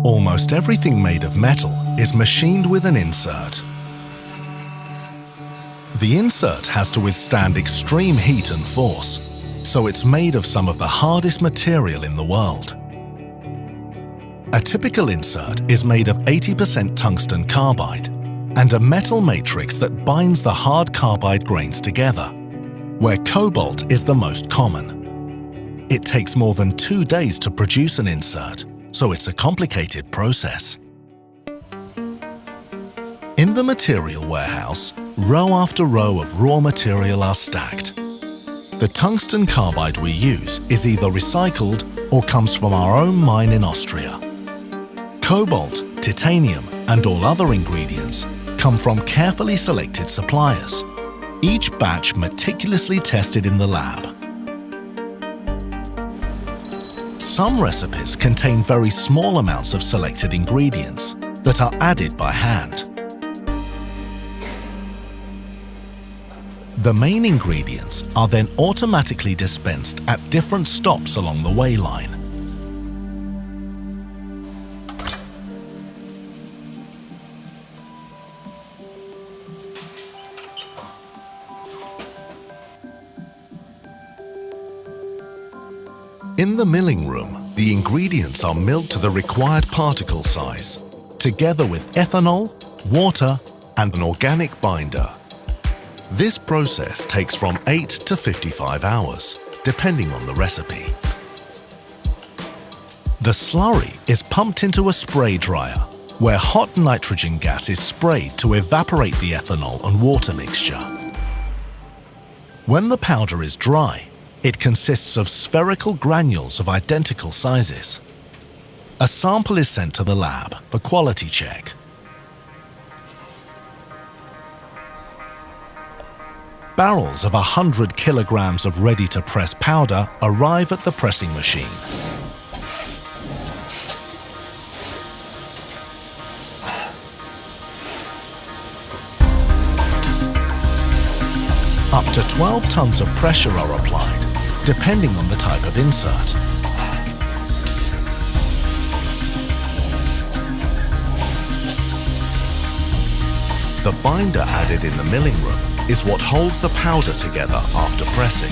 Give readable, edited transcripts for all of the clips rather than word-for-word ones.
Almost everything made of metal is machined with an insert. The insert has to withstand extreme heat and force, so it's made of some of the hardest material in the world. A typical insert is made of 80% tungsten carbide and a metal matrix that binds the hard carbide grains together, where cobalt is the most common. It takes more than 2 days to produce an insert, so it's a complicated process. In the material warehouse, row after row of raw material are stacked. The tungsten carbide we use is either recycled or comes from our own mine in Austria. Cobalt, titanium, and all other ingredients come from carefully selected suppliers, each batch meticulously tested in the lab. Some recipes contain very small amounts of selected ingredients that are added by hand. The main ingredients are then automatically dispensed at different stops along the weigh line. In the milling room, the ingredients are milled to the required particle size, together with ethanol, water, and an organic binder. This process takes from 8 to 55 hours, depending on the recipe. The slurry is pumped into a spray dryer, where hot nitrogen gas is sprayed to evaporate the ethanol and water mixture. When the powder is dry, it consists of spherical granules of identical sizes. A sample is sent to the lab for quality check. Barrels of 100 kilograms of ready-to-press powder arrive at the pressing machine. Up to 12 tons of pressure are applied, depending on the type of insert. The binder added in the milling room is what holds the powder together after pressing.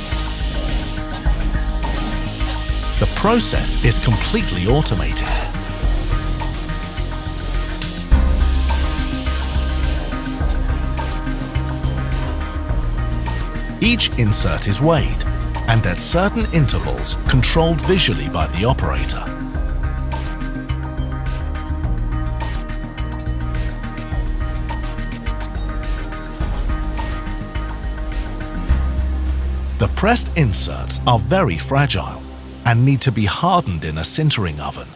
The process is completely automated. Each insert is weighed and at certain intervals controlled visually by the operator. The pressed inserts are very fragile and need to be hardened in a sintering oven.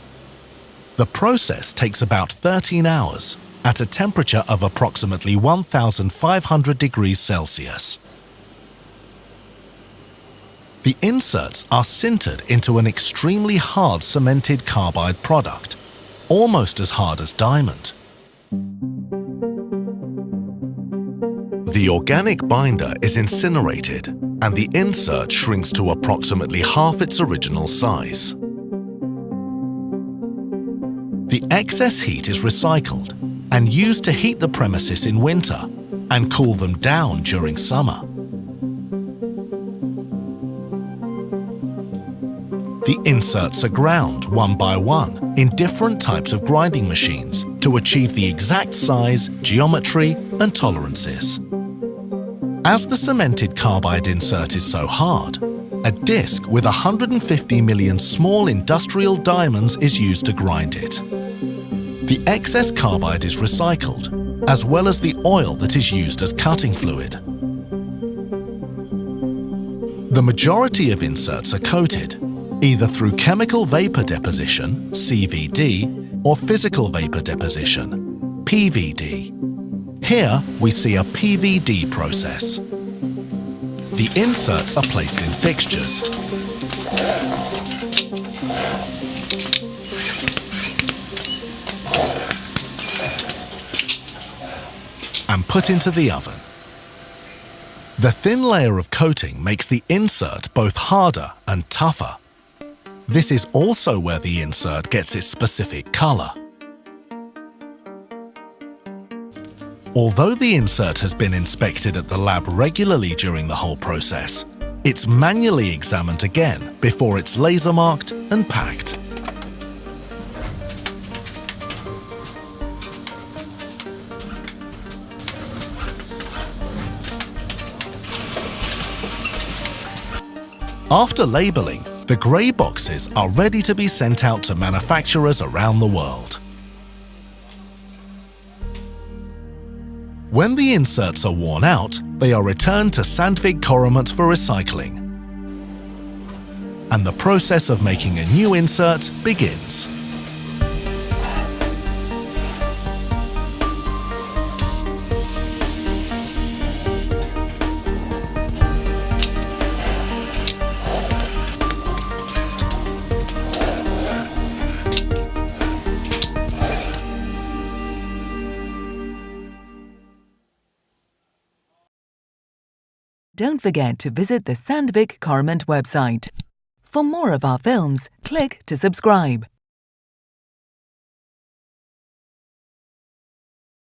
The process takes about 13 hours at a temperature of approximately 1,500 degrees Celsius. The inserts are sintered into an extremely hard cemented carbide product, almost as hard as diamond. The organic binder is incinerated and the insert shrinks to approximately half its original size. The excess heat is recycled and used to heat the premises in winter and cool them down during summer. The inserts are ground one by one in different types of grinding machines to achieve the exact size, geometry, and tolerances. As the cemented carbide insert is so hard, a disc with 150 million small industrial diamonds is used to grind it. The excess carbide is recycled, as well as the oil that is used as cutting fluid. The majority of inserts are coated, either through chemical vapor deposition, CVD, or physical vapor deposition, PVD. Here we see a PVD process. The inserts are placed in fixtures. And put into the oven. The thin layer of coating makes the insert both harder and tougher. This is also where the insert gets its specific color, Although the insert has been inspected at the lab regularly during the whole process, it's manually examined again before it's laser marked and packed. After labelling, the grey boxes are ready to be sent out to manufacturers around the world. When the inserts are worn out, they are returned to Sandvik Coromant for recycling. And the process of making a new insert begins. Don't forget to visit the Sandvik Coromant website. For more of our films, click to subscribe.